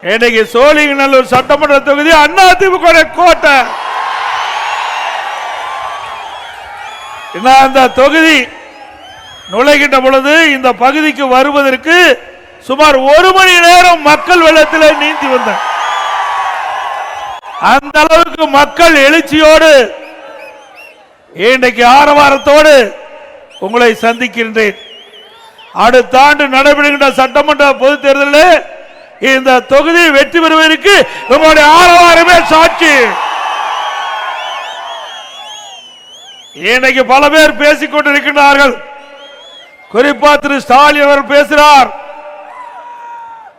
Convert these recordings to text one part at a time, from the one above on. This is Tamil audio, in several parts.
இன்னைக்கு சோழிங்கநல்லூர் சட்டமன்ற தொகுதி அதிமுக கோட்டை. அந்த தொகுதி நுழைகின்ற பொழுது இந்த பகுதிக்கு வருவதற்கு சுமார் 1 மணி நேரம் மக்கள் வெள்ளத்தில் நீந்தி வந்த அந்த அளவுக்கு மக்கள் எழுச்சியோடு இன்றைக்கு ஆரவாரத்தோடு உங்களை சந்திக்கின்றேன். அடுத்த ஆண்டு நடைபெறுகின்ற சட்டமன்ற பொதுத் தேர்தலில் இந்த தொகுதி வெற்றி பெறுவதற்கு உங்களுடைய ஆரவாரமே சாட்சி. இன்னைக்கு பல பேர் பேசிக் கொண்டிருக்கிறார்கள். குறிப்பா திரு ஸ்டாலின் அவர் பேசுகிறார்,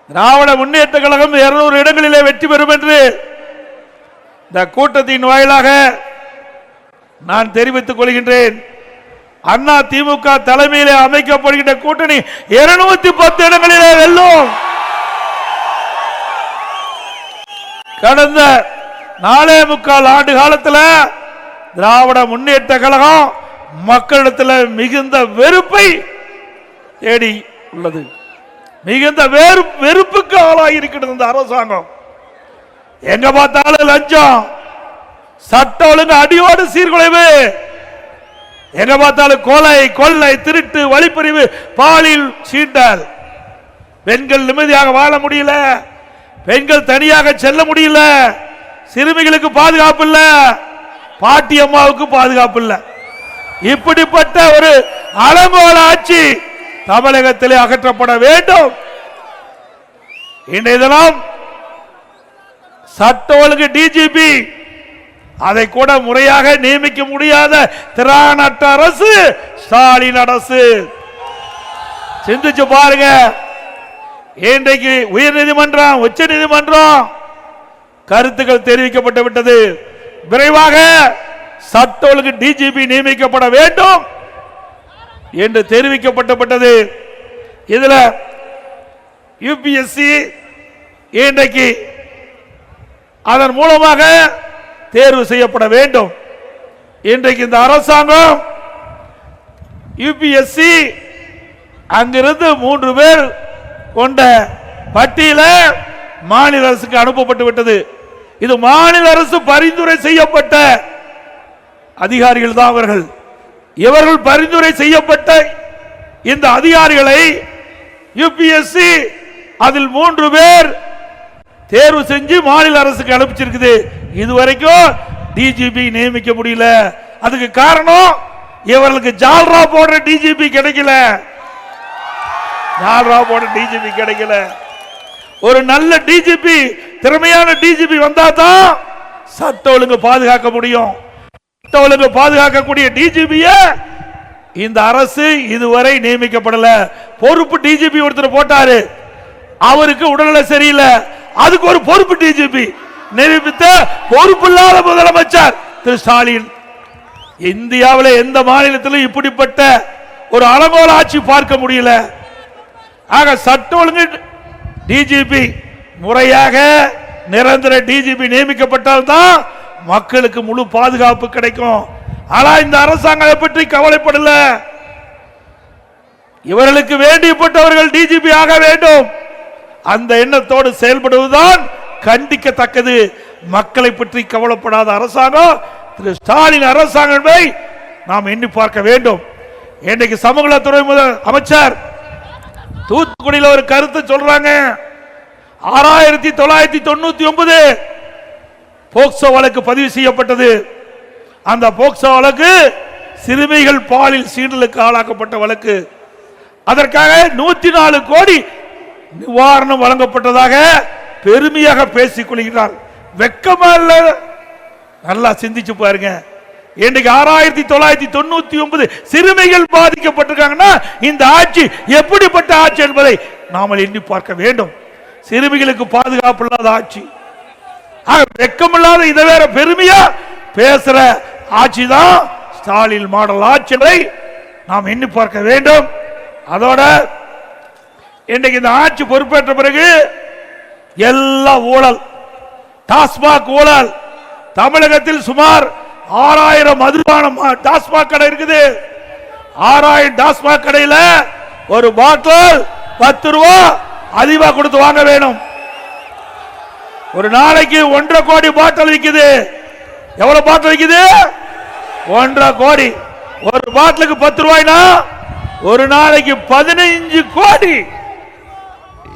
திராவிட முன்னேற்ற கழகம் 200 இடங்களிலே வெற்றி பெறும் என்று. இந்த கூட்டத்தின் வாயிலாக நான் தெரிவித்துக் கொள்கின்றேன், அண்ணா திமுக தலைமையிலே அமைக்கப்படுகின்ற கூட்டணி 210 இடங்களிலே வெல்லும். கடந்த 4.25 ஆண்டு காலத்தில் திராவிட முன்னேற்ற கழகம் மக்களிடத்தில் மிகுந்த வெறுப்பை தேடி உள்ளது. மிகுந்த வெறுப்புக்கு ஆளாகி இருக்கிறது இந்த அரசாங்கம். எங்க பார்த்தாலும் லஞ்சம், சட்ட ஒழுங்கு அடியோடு சீர்குலைவு, எங்க பார்த்தாலும் கொலை, கொள்ளை, திருட்டு, வழிப்பறிவு, பாலியல் சீண்டல். பெண்கள் நிம்மதியாக வாழ முடியல, பெண்கள் தனியாக செல்ல முடியல, சிறுமிகளுக்கு பாதுகாப்பு இல்ல, பாட்டி அம்மாவுக்கு பாதுகாப்பு இல்ல. இப்படிப்பட்ட ஒரு அலங்கோல ஆட்சி தமிழகத்திலே அகற்றப்பட வேண்டும். இன்றைய தினம் சட்ட ஒழுங்கு டிஜிபி அதை கூட முறையாக நியமிக்க முடியாத திராணற்ற அரசு ஸ்டாலின் அரசு. சிந்திச்சு பாருங்க. இன்றைக்கு உயர் நீதிமன்றம், உச்ச நீதிமன்றம் கருத்துக்கள் தெரிவிக்கப்பட்டு விட்டது. விரைவாக சட்ட ஒழுங்கு டிஜிபி நியமிக்கப்பட வேண்டும் என்று தெரிவிக்கப்பட்டது. இதுல யுபிஎஸ்சி இன்றைக்கு அதன் மூலமாக தேர்வு செய்யப்பட வேண்டும். இன்றைக்கு இந்த அரசாங்கம் யுபிஎஸ்சி அங்கிருந்து 3 பேர் கொண்ட பட்டியல மாநில அரசுக்கு அனுப்பப்பட்டு விட்டது. இது மாநில அரசு பரிந்துரை செய்யப்பட்ட அதிகாரிகள் தான் அவர்கள். இவர்கள் பரிந்துரை செய்யப்பட்ட இந்த அதிகாரிகளை யுபிஎஸ்சி அதில் 3 பேர் தேர்வு செஞ்சு மாநில அரசுக்கு அனுப்பிச்சிருக்குது. இதுவரைக்கும் டிஜிபி நியமிக்க முடியல. அதுக்கு காரணம் இவர்களுக்கு ஜால்ரா போடுற டிஜிபி கிடைக்கல. ஜால்ரா போடுற டிஜிபி கிடைக்கல. ஒரு நல்ல டிஜிபி, திறமையான டிஜிபி வந்தா தான் சட்ட ஒழுங்கு பாதுகாக்க முடியும். சட்ட ஒழுங்கு பாதுகாக்கக்கூடிய டிஜிபிய இந்த அரசு இதுவரை நியமிக்கப்படல. பொறுப்பு டிஜிபி ஒருத்தர் போட்டாரு, அவருக்கு உடல்நிலை சரியில்லை, அதுக்கு ஒரு பொறுப்பு டிஜிபி நியமித்த பொறுப்பு இல்லாத முதலமைச்சர் திரு ஸ்டாலின். இந்தியாவில் எந்த மாநிலத்திலும் இப்படிப்பட்ட ஒரு அலங்கோல ஆட்சி பார்க்க முடியல. ஆக சட்ட ஒழுங்கு டிஜிபி முறையாக நிரந்தர டிஜிபி நியமிக்கப்பட்டால் தான் மக்களுக்கு முழு பாதுகாப்பு கிடைக்கும். ஆனா இந்த அரசாங்கம் பற்றி கவலைப்படல. இவர்களுக்கு வேண்டியப்பட்டவர்கள் டிஜிபி ஆக வேண்டும், அந்த எண்ணத்தோடு செயல்படுவதுதான் கண்டிக்கத்தக்கது. மக்களை பற்றி கவலைப்படாத அரசாங்கம் திரு ஸ்டாலின் அரசாங்கத்தை நாம் எண்ணி பார்க்க வேண்டும். இன்றைக்கு சமூகத்துறை அமைச்சர் தூத்துக்குடியில் ஒரு கருத்து சொல்றாங்க. 6999 போக்சோ வழக்கு பதிவு செய்யப்பட்டது. அந்த போக்சோ வழக்கு சிறுமிகள் பாலியல் சீண்டலுக்கு ஆளாக்கப்பட்ட வழக்கு. அதற்காக 104 கோடி நிவாரணம் வழங்கப்பட்டதாக பெருமையாக பேசிக் கொள்கிறார். வெக்கமா இல்ல? நல்லா சிந்திச்சு பாருங்க. இன்றைக்கு 6999 சிறுமிகள் பாதிக்கப்பட்டிருக்காங்கன்னா இந்த ஆட்சி எப்படிப்பட்ட ஆட்சி என்பதை நாம எண்ணி பார்க்க வேண்டும். சிறுமிகளுக்கு பாதுகாப்பு இல்லாத ஆட்சி, வெக்கமில்லாத இதை வேற பெருமையா பேசுற ஆட்சி தான் ஸ்டாலின் மாடல் ஆட்சி என்பதை நாம் எண்ணி பார்க்க வேண்டும். அதோட இன்றைக்கு இந்த ஆட்சி பொறுப்பேற்ற பிறகு எல்லா ஊழல், டாஸ்மாக் ஊழல், தமிழகத்தில் சுமார் 6000 மதுபானம் டாஸ்மாக் கடை இருக்குது. 6000 டாஸ்மாக் கடையில் ஒரு பாட்டில் 10 ரூபாய் அதிகமாக கொடுத்து வாங்க வேணும். ஒரு நாளைக்கு 1.5 கோடி பாட்டில் விக்குது. எவ்வளவு பாட்டில் விக்குது? 1.5 கோடி. ஒரு பாட்டிலுக்கு 10 ரூபாய்னா ஒரு நாளைக்கு 15 கோடி.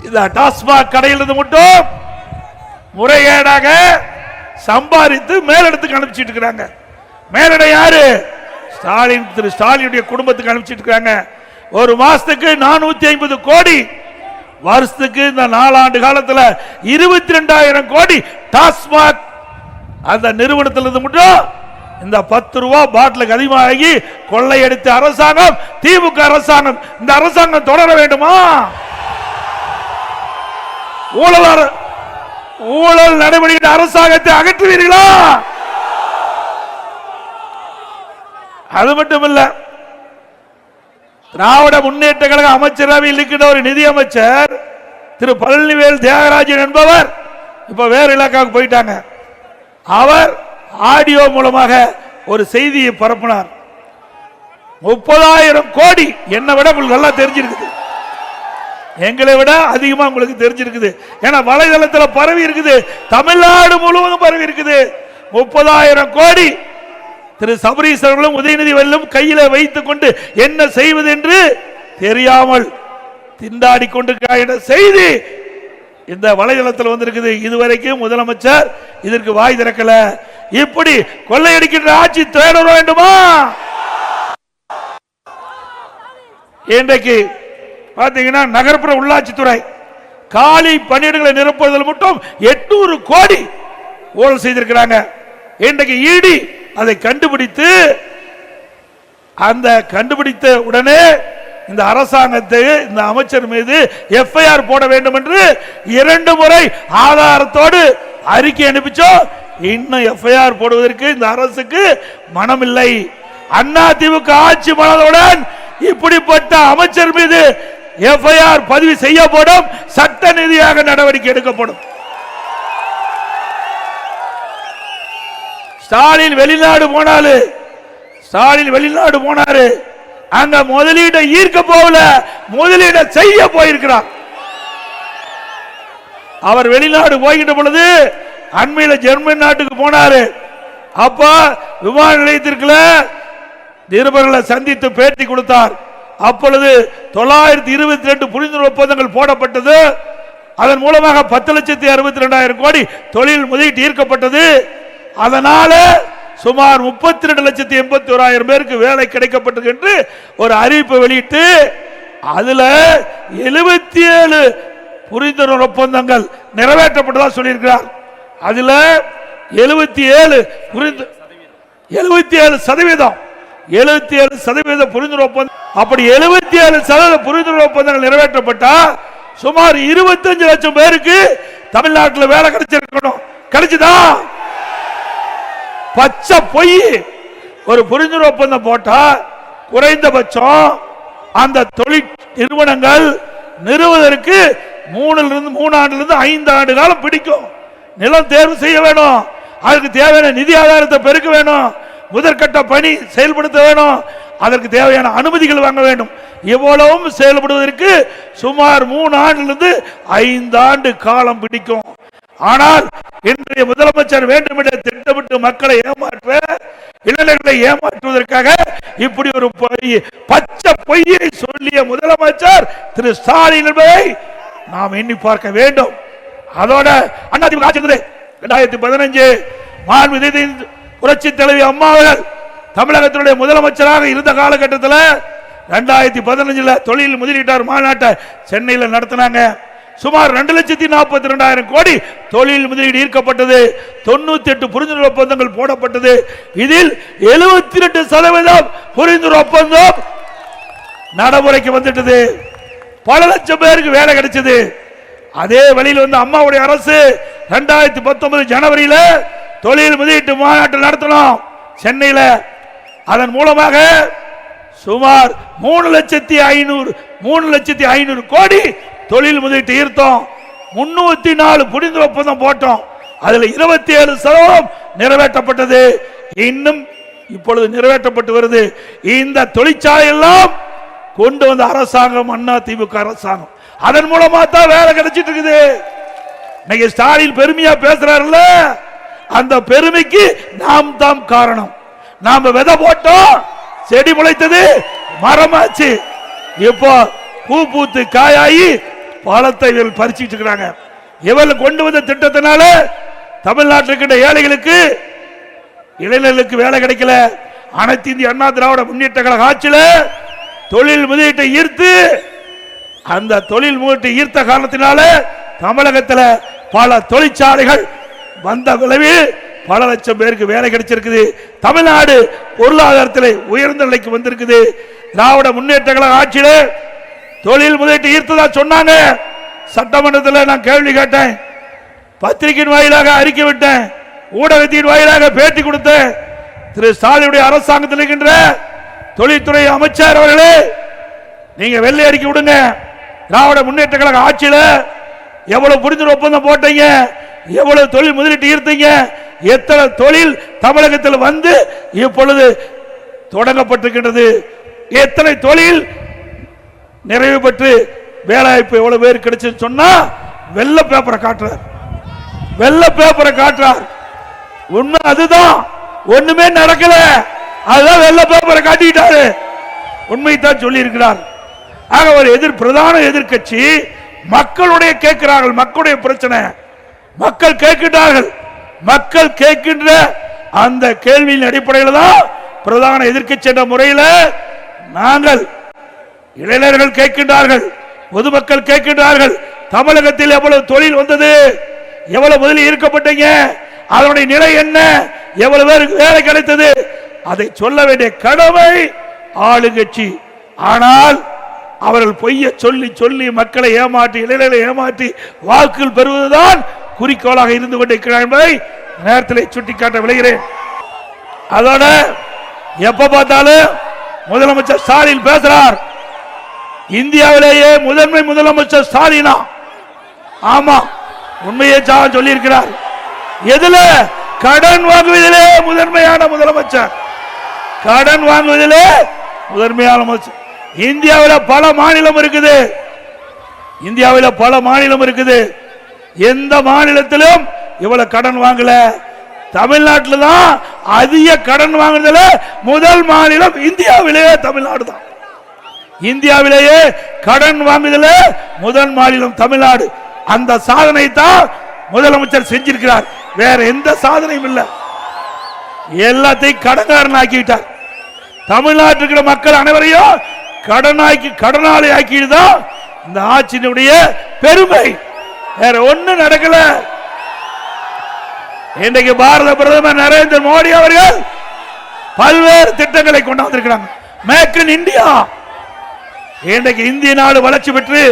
இந்த டாஸ்மாக் கடையிலிருந்து மட்டும் முறைகேடாக சம்பாதித்து மேலிடத்துக்கு அனுப்பிச்சிட்டு இருக்கிறாங்க. மேலிடம் யாரு? ஸ்டாலின், திரு ஸ்டாலினுடைய குடும்பத்துக்கு அனுப்பிச்சிட்டு இருக்காங்க. ஒரு மாசத்துக்கு 450 கோடி, வருஷத்துக்கு இந்த 4 ஆண்டு காலத்தில் 22,000 கோடி டாஸ்மாக் அந்த நிறுவனத்திலிருந்து மட்டும் இந்த 10 ரூபாய் பாட்டிலுக்கு அதிகமாகி கொள்ளையடித்த அரசாங்கம் திமுக அரசாங்கம். இந்த அரசாங்கம் தொடர வேண்டுமா? ஊழல் நடைபெறுகிற அரசாங்கத்தை அகற்றுவீர்களா? அது மட்டுமல்ல, திராவிட முன்னேற்ற கழக அமைச்சரவையில் இருக்கின்ற ஒரு நிதி அமைச்சர் திரு பழனிவேல் தியாகராஜன் என்பவர் இப்ப வேற இலாக்காவுக்கு போயிட்டாங்க. அவர் ஆடியோ மூலமாக ஒரு செய்தியை பரப்பினார். 30,000 கோடி. என்னை விட உங்களுக்கு நல்லா தெரிஞ்சிருக்குது, எங்களை விட அதிகமா உங்களுக்கு தெரிஞ்சிருக்குது. ஏன்னா வலைதளத்தில் பரவி இருக்குது, தமிழ்நாடு முழுவதும் பரவி இருக்குது. 30,000 கோடி திரு சபரீஸ்வரர்களும் உதயநிதி வெல்லும் கையில வைத்துக் கொண்டு என்ன செய்வது என்று தெரியாமல் திண்டாடி கொண்டிருக்கிற செய்தி இந்த வலைதளத்தில் வந்திருக்குது. இதுவரைக்கும் முதலமைச்சர் இதற்கு வாய் திறக்கல. இப்படி கொள்ளையடிக்கின்ற ஆட்சி தேட வேண்டுமா? இன்றைக்கு பாத்தீங்கன்னா நகர்ப்புற உள்ளாட்சித்துறை காலி பணியிடங்களை நிரப்புவதில் மட்டும் 800 கோடி ஊழல் செய்திருக்கிறாங்க. இன்றைக்கு ஈடி அதை கண்டுபிடித்து அந்த கண்டுபிடித்த உடனே இந்த அரசாங்கத்தை இந்த அமைச்சர் மீது எஃப்ஐஆர் போட வேண்டும் என்று 2 முறை ஆதாரத்தோடு அறிக்கை அனுப்பிச்சோம். இன்னும் எஃப்ஐஆர் போடுவதற்கு இந்த அரசுக்கு மனமில்லை. அண்ணா திமுக ஆட்சி மனதுடன் இப்படிப்பட்ட அமைச்சர் மீது எஃப்ஐஆர் பதிவு செய்யப்படும், சட்ட ரீதியாக நடவடிக்கை எடுக்கப்படும். ஸ்டாலின் வெளிநாடு போனாரு, அங்க முதலீட்டை ஈர்க்க போகல, முதலீட செய்ய போயிருக்கிறார். அவர் வெளிநாடு போகின்ற பொழுது அண்மையில் ஜெர்மன் நாட்டுக்கு போனாரு. அப்ப விமான நிலையத்திற்குள்ள நிருபர்களை சந்தித்து பேட்டி கொடுத்தார். அப்பொழுது 922 புரிந்துணர்வு ஒப்பந்தங்கள் போடப்பட்டது. அதன் மூலமாக 10,62,000 கோடி தொழில் முதலீட்டு ஈர்க்கப்பட்டது. அதனால சுமார் 32,81,000 பேருக்கு வேலை கிடைக்கப்பட்டது என்று ஒரு அறிவிப்பு வெளியிட்டு அதுல 77 புரிந்துணர்வு ஒப்பந்தங்கள் நிறைவேற்றப்பட்டதா சொல்லியிருக்கிறார். அதுல 77 புரிந்துணர்வு ஒப்பந்தம். அப்படி 77% புரிந்துணர்வு ஒப்பந்தங்கள் நிறைவேற்றப்பட்டா சுமார் 25 லட்சம் பேருக்கு தமிழ்நாட்டில் வேலை கிடைச்சிருக்கணும். கிடைச்சுதா? பச்சை பொய். ஒரு புரிந்துணர்வு ஒப்பந்தம் போட்டா குறைந்தபட்சம் அந்த தொழில் நிறுவனங்கள் நிறுவதற்கு 3 ஆண்டிலிருந்து 5 ஆண்டு காலம் பிடிக்கும். நிலம் தேர்வு செய்ய வேணும், அதுக்கு தேவையான நிதி ஆதாரத்தை பெருக்க வேணும், முதற்கட்ட பணி செயல்படுத்த வேணும், அதற்கு தேவையான அனுமதிகள் வாங்க வேண்டும். இவ்வளவும் செயல்படுவதற்கு சுமார் 3 ஆண்டிலிருந்து 5 ஆண்டு காலம் பிடிக்கும். ஆனால் இன்றைய முதலமைச்சர் வேண்டுமென்றே திட்டமிட்டு மக்களை ஏமாற்ற, இளைஞர்களை ஏமாற்றுவதற்காக இப்படி ஒரு பச்சை பொய்யை சொல்லிய முதலமைச்சர் திரு ஸ்டாலின் என்பதை நாம் எண்ணி பார்க்க வேண்டும். அதோட அதிமுக ஆட்சி 2015 மாண்புமிகு புரட்சி தலைவி அம்மா அவர்கள் தமிழகத்தினுடைய முதலமைச்சராக இருந்த காலகட்டத்தில் 2015 தொழில் முதலீட்டாளர் மாநாட்டை சென்னையில் நடத்தினாங்க. சுமார் 2,42,000 கோடி தொழில் முதலீடு ஈர்க்கப்பட்டது. 98 புரிந்துணர்வு ஒப்பந்தங்கள் போடப்பட்டது. இதில் 72% புரிந்துணர்வு ஒப்பந்தம் நடைமுறைக்கு வந்துட்டது. பல லட்சம் பேருக்கு வேலை கிடைச்சது. அதே வழியில் வந்து அம்மாவுடைய அரசு 2019 ஜனவரியில் தொழில் முதலீட்டு மாநாட்டு நடத்தணும் சென்னையில். அதன் மூலமாக சுமார் 3,500,000 கோடி தொழில் முதலீட்டு ஈர்த்தோம். 304 புரிந்துணர்வு ஒப்பந்தம் போட்டோம். அதில் 27% நிறைவேற்றப்பட்டது. இன்னும் இப்பொழுது நிறைவேற்றப்பட்டு வருது. இந்த தொழிற்சாலை எல்லாம் கொண்டு வந்த அரசாங்கம் அண்ணா திமுக அரசாங்கம். அதன் மூலமா தான் வேலை கிடைச்சிட்டு இருக்குது. இன்னைக்கு ஸ்டாலின் பெருமையா பேசுறாருல்ல, அந்த பெருமைக்கு நாம் தான் காரணம். நாம விதை போட்டோம், செடி முளைத்தது, மரமாச்சு. இப்போ பூ பூத்து காயாயி பழத்தை இவர்கள் பறிச்சுட்டு இருக்கிறாங்க. இவர்கள் கொண்டு வந்த திட்டத்தினால தமிழ்நாட்டில் ஏழைகளுக்கு இளைஞர்களுக்கு வேலை கிடைக்கல. அனைத்து இந்திய அண்ணா திராவிட முன்னேற்ற கழக ஆட்சியில் தொழில் முதலீட்டை ஈர்த்து, அந்த தொழில் முதலீட்டை ஈர்த்த காரணத்தினால தமிழகத்தில் பல தொழிற்சாலைகள் வந்த விளைவில் பல லட்சம் பேருக்கு வேலை கிடைச்சிருக்குது. தமிழ்நாடு பொருளாதாரத்தில் உயர்ந்த நிலைக்கு வந்திருக்குது. திராவிட முன்னேற்ற கழக ஆட்சியில் தொழில் முதலீட்டை ஈர்த்ததா சொன்னாங்க. சட்டமன்றத்தில் நான் கேள்வி கேட்டேன், பத்திரிகையின் வாயிலாக அறிக்கை விட்டேன், ஊடகத்தின் வாயிலாக பேட்டி கொடுத்தேன். திரு ஸ்டாலினுடைய அரசாங்கத்தில் இருக்கின்ற தொழில்துறை அமைச்சர் அவர்களே, நீங்க வெள்ளை அறிக்கை விடுங்க. திராவிட முன்னேற்ற கழக ஆட்சியில் எவ்வளவு புரிந்துணர்வு ஒப்பந்தம் போட்டீங்க, எவ்வளவு தொழில் முதலீட்டு ஈர்த்தீங்க, எத்தனை தொழில் தமிழகத்தில் வந்து இப்பொழுது தொடங்கப்பட்டிருக்கின்றது, எத்தனை தொழில் நிறைவு பெற்று வேலைவாய்ப்பு எவ்வளவு பேர் கிடைச்சு சொன்னா வெள்ள பேப்பரை காட்டுறார், வெள்ள பேப்பரை காட்டுறார். உண்மை அதுதான், ஒண்ணுமே நடக்கல, அதுதான் வெள்ள பேப்பரை காட்டிட்டாரு. உண்மைதான் சொல்லி இருக்கிறார். ஆக ஒரு பிரதான எதிர்கட்சி மக்களுடைய கேட்கிறார்கள், மக்களுடைய பிரச்சனை மக்கள் கேட்கின்றார்கள். மக்கள் கேட்கின்ற அந்த கேள்வியின் அடிப்படையில் தான் பிரதான எதிர்க்கட்சி என்ற முறையில் நாங்கள், இளைஞர்கள் கேட்கின்றார்கள், பொதுமக்கள் கேட்கின்றார்கள், தமிழகத்தில் எவ்வளவு தொழில் வந்தது, எவ்வளவு முதலில் ஈர்க்கப்பட்டீங்க, அதனுடைய நிலை என்ன, எவ்வளவு பேருக்கு வேலை கிடைத்தது, அதை சொல்ல வேண்டிய கடமை ஆளுங்கட்சி. ஆனால் அவர்கள் பொய்ய சொல்லி சொல்லி மக்களை ஏமாற்றி, இளைஞர்களை ஏமாற்றி வாக்குகள் பெறுவதுதான் குறிக்கோளாக இருந்து கொண்டிருக்கிறார் என்பதை நேரத்தில் சுட்டிக்காட்ட விளைகிறேன். அதோட எப்ப பார்த்தாலும் முதலமைச்சர் ஸ்டாலின் பேசுறார், இந்தியாவிலேயே முதன்மை முதலமைச்சர் ஸ்டாலினா. ஆமா, உண்மையை சொல்லி இருக்கிறார். எதுல? கடன் வாங்குவதிலே முதன்மையான முதலமைச்சர், கடன் வாங்குவதிலே முதன்மையான முதலமைச்சர். இந்தியாவில் பல மாநிலம் இருக்குது, இந்தியாவில் பல மாநிலம் இருக்குது, எந்த மாநிலத்திலும் இவ்வளவு கடன் வாங்கல. தமிழ்நாட்டில் தான் அதிக கடன் வாங்குறதுல முதல் மாநிலம் இந்தியாவிலேயே தமிழ்நாடு தான். இந்தியாவிலேயே கடன் வாங்குதல முதல் மாநிலம் தமிழ்நாடு. அந்த சாதனை தான் முதலமைச்சர் செஞ்சிருக்கிறார், வேற எந்த சாதனையும் இல்லை. எல்லாத்தையும் கடன்காரன் ஆக்கிவிட்டார். தமிழ்நாட்டுக்கு மக்கள் அனைவரையும் கடனாளி ஆக்கிதான் இந்த ஆட்சியினுடைய பெருமை, வேற ஒன்னும் நடக்கல. இன்றைக்கு பாரத பிரதமர் நரேந்திர மோடி அவர்கள் பல்வேறு திட்டங்களை கொண்டாந்திருக்கிறாங்க. மேக் இன் இந்தியா, இன்றைக்கு இந்திய நாடு வளர்ச்சி பெற்று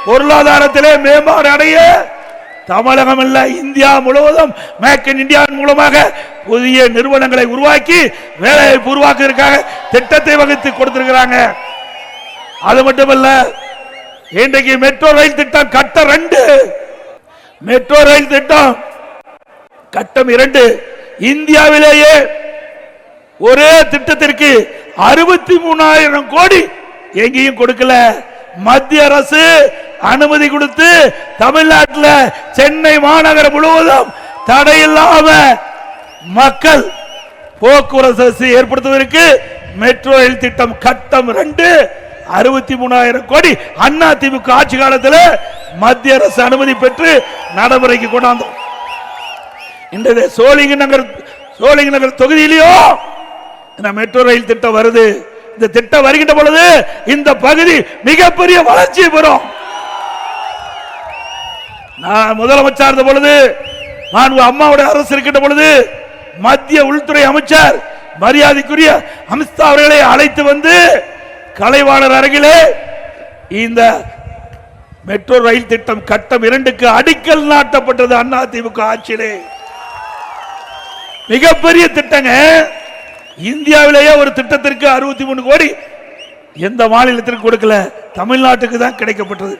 பொருளாதாரத்திலே மேம்பாடு அடைய தமிழகம் இல்ல, இந்தியா முழுவதும் மேக் இன் இந்தியா மூலமாக புதிய நிறுவனங்களை உருவாக்கி வேலைவாய்ப்பு உருவாக்குவதற்காக திட்டத்தை வகுத்து கொடுத்திருக்கிறாங்க. அது மட்டுமல்ல, இன்றைக்கு மெட்ரோ ரயில் திட்டம் கட்டம் 2, மெட்ரோ ரயில் திட்டம் கட்டம் 2 இந்தியாவிலேயே ஒரே திட்டத்திற்கு 63,000 கோடி எங்கேயும் கொடுக்கல. மத்திய அரசு அனுமதி கொடுத்து தமிழ்நாட்டில் சென்னை மாநகரம் முழுவதும் தடையில்லாம மக்கள் போக்குவரத்து ஏற்படுத்துவதற்கு மெட்ரோ ரயில் திட்டம் கட்டம் 2 63,000 கோடி அண்ணா திமுக ஆட்சி காலத்தில் மத்திய அரசு அனுமதி பெற்று நடைமுறைக்கு கொண்டாந்தோம். இன்றைய சோழிங்கநகர் தொகுதியிலேயோ இந்த மெட்ரோ ரயில் திட்டம் வருது. இந்த திட்டம் வருகின்ற பொழுது இந்த பகுதி மிகப்பெரிய வளர்ச்சி பெறும். நான் முதலமைச்சர் இருந்த பொழுது, அம்மாவுடைய அரசு இருக்கின்ற பொழுது மத்திய உள்துறை அமைச்சர் மரியாதைக்குரிய அமித்ஷா அவர்களை அழைத்து வந்து கலைவாணர் அருகிலே இந்த மெட்ரோ ரயில் திட்டம் கட்டம் 2க்கு அடிக்கல் நாட்டப்பட்டது அண்ணா திமுக ஆட்சியிலே. மிகப்பெரிய திட்டங்க. இந்தியாவிலேயே ஒரு திட்டத்திற்கு 63 கோடி எந்த மாநிலத்திற்கு கொடுக்கல, தமிழ்நாட்டுக்கு தான் கிடைக்கப்பட்டது.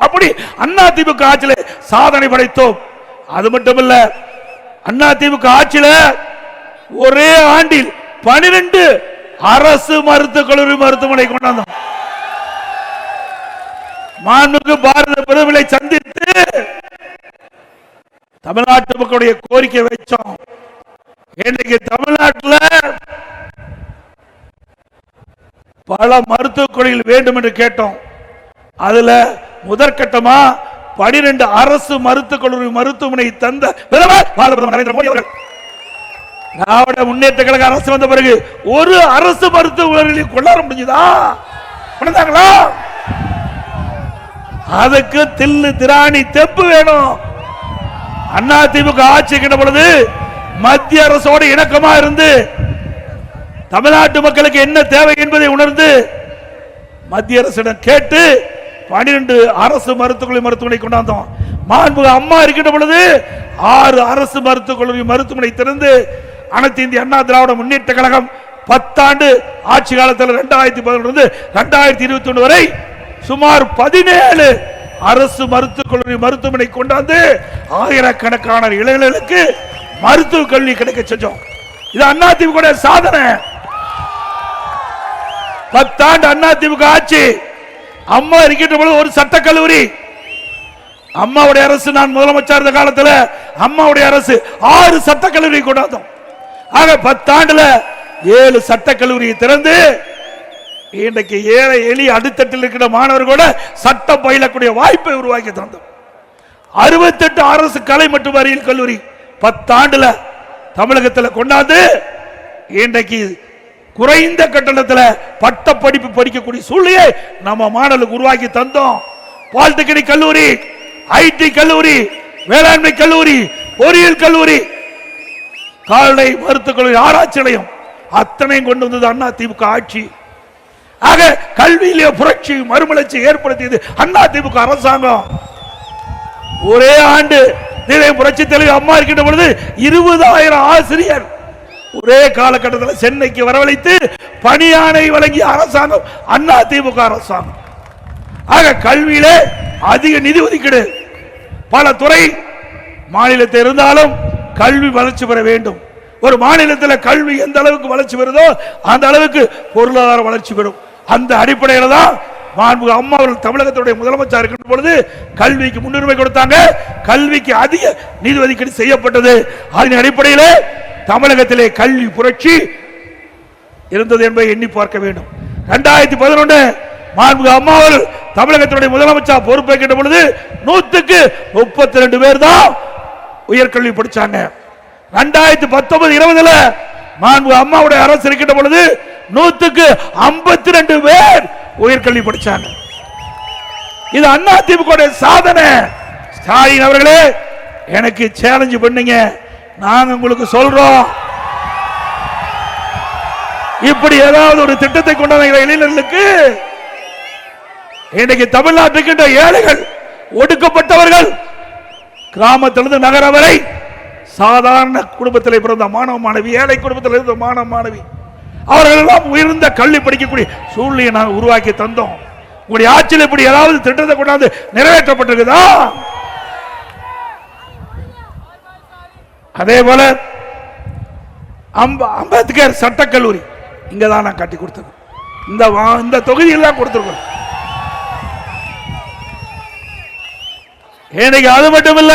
அப்படி அண்ணா திமுக ஆட்சியில சாதனை படைத்தோம். அது மட்டுமல்ல, அண்ணா திமுக ஆட்சியில ஒரே ஆண்டில் 12 அரசு மருத்துவக் கல்லூரி மருத்துவமனை கொண்டாந்தோம். மாண்புமிகு பாரத பிரதமரை சந்தித்து தமிழ்நாட்டு மக்களுடைய கோரிக்கை வச்சோம். இன்னைக்கு தமிழ்நாட்டில் பல மருத்துவக் கல்லூரிகள் வேண்டும் என்று கேட்டோம். அதுல முதற்கட்டமா 12 அரசு மருத்துவக் கல்லூரி மருத்துவமனை தந்த நரேந்திர மோடி அவர்கள். திராவிட முன்னேற்ற கழக அரசு வந்த பிறகு ஒரு அரசு மருத்துவமனை கொண்டாட முடிஞ்சதா? கொண்டாங்களா? அதுக்கு தில்லு திராணி தெப்பு வேணும். அண்ணா திமுக ஆட்சி கிட்ட பொழுது மத்திய அரசோடு இணக்கமா இருந்து தமிழ்நாட்டு மக்களுக்கு என்ன தேவை என்பதை உணர்ந்து மத்திய அரசிடம் கேட்டு 12 அரசு மருத்துவமனை கொண்டாந்தோம். மாண்புமிகு அம்மா இருக்கின்ற பொழுது 6 அரசு மருத்துவக் கல்லூரி மருத்துவமனை திறந்து அனைத்து இந்திய அண்ணா திராவிட முன்னேற்ற கழகம் 10 ஆண்டு ஆட்சி காலத்தில் 2011 2021 வரை சுமார் 17 அரசு மருத்துவக் கல்லூரி மருத்துவமனை கொண்டாந்து ஆயிரக்கணக்கான இளைஞர்களுக்கு மருத்துவ கல்வி கிடைக்க செஞ்சோம். இது அண்ணா திமுக சாதனை. 10 ஆண்டு அண்ணா திமுக ஆட்சி. அம்மா இருக்கின்ற பொழுது ஒரு சட்டக் கல்லூரி, அம்மாவுடைய அரசு, நான் முதலமைச்சர் இருந்த காலத்தில் அம்மாவுடைய அரசு 6 சட்டக் கல்லூரி கொண்டாந்தோம். ஆக 10 ஆண்டுல 7 சட்டக் கல்லூரியை திறந்து இன்றைக்கு ஏழை எளிய அடித்தட்டில் இருக்கிற மாணவர்களோட சட்டம் பயிலக்கூடிய வாய்ப்பை உருவாக்கி தந்தோம். 68 அரசு கலை மற்றும் அறிவியல் கல்லூரி 10 ஆண்டுல தமிழகத்தில் கொண்டாந்து இன்றைக்கு குறைந்த கட்டணத்தில் பட்ட படிப்பு படிக்கக்கூடிய சூழ்நிலையை நம்ம மாணவர்களுக்கு உருவாக்கி தந்தோம். பாலிடெக்னிக் கல்லூரி, ஐடி கல்லூரி, வேளாண்மை கல்லூரி, பொறியியல் கல்லூரி, கால்நடை மருத்துவக் கல்லூரி, ஆராய்ச்சி நிலையம் அத்தனையும் கொண்டு வந்தது அண்ணா திமுக ஆட்சி. ஆக கல்வியிலே புரட்சி மறுமலர்ச்சி ஏற்படுத்தியது அண்ணா திமுக அரசாங்கம். ஒரே ஆண்டு புரட்சி தலைவர் அம்மா இருக்கின்ற பொழுது 20,000 ஆசிரியர் ஒரே காலகட்டத்தில் சென்னைக்கு வரவழைத்து பணியாணை வழங்கிய அரசாங்கம் அண்ணா திமுக அரசாங்கம். ஆக கல்வியிலே அதிக நிதி ஒதுக்கீடு, பல துறை மாநிலத்தில் இருந்தாலும் கல்வி வளர்ச்சி பெற வேண்டும். ஒரு மாநிலத்தில் கல்வி எந்த அளவுக்கு வளர்ச்சி பெறுதோ அந்த அளவுக்கு பொருளாதார வளர்ச்சி பெறும். அந்த அடிப்படையில் தான் மாண்புமிகு அம்மா அவர்கள் தமிழகத்துடைய முதலமைச்சர் இருக்கின்ற பொழுது கல்விக்கு முன்னுரிமை கொடுத்தாங்க. கல்விக்கு அதிக நிதி ஒதுக்கீடு செய்யப்பட்டது. அதன் அடிப்படையில் தமிழகத்திலே கல்வி புரட்சி இருந்தது என்பதை எண்ணி பார்க்க வேண்டும். 2011 மாண்புமிகு அம்மா அவர்கள் தமிழகத்துடைய முதலமைச்சர் பொறுப்பேற்கின்ற பொழுது 100க்கு 32 பேர் தான் உயர்கல்வி படிச்சாங்க. 2019-20 மாண்புமிகு அம்மாவுடைய அரசு இருக்கின்ற பொழுது 100க்கு 52 பேர் உயர்கல்வி படிச்சாங்க. இது அண்ணா திமுக சாதனை. ஸ்டாலின் அவர்களே, எனக்கு சேலஞ்ச் பண்ணீங்க, நாங்க உங்களுக்கு சொல்றோம், இப்படி ஏதாவது ஒரு திட்டத்தை கொண்டாந்த இளைஞர்களுக்கு இன்னைக்கு தமிழ்நாட்டுக்கு ஏழைகள், ஒடுக்கப்பட்டவர்கள், கிராமத்திலிருந்து நகர வரை சாதாரண குடும்பத்தில் பிறந்த மாணவ மாணவி, ஏழை குடும்பத்தில் இருந்த மாணவ மாணவி, அவர்கள் எல்லாம் உயர்ந்த கல்வி படிக்கக்கூடிய சூழ்நிலையை நாங்கள் உருவாக்கி தந்தோம். உங்களுடைய ஆட்சியில் இப்படி ஏதாவது திட்டத்தை கொண்டாந்து நிறைவேற்றப்பட்டிருக்குதா? அதே போல அம்பேத்கர் சட்டக்கல்லூரி இங்கதான் நான் கட்டி கொடுத்தது. இந்த தொகுதியில் தான் கொடுத்திருக்கோம். இன்னைக்கு அது மட்டும் இல்ல,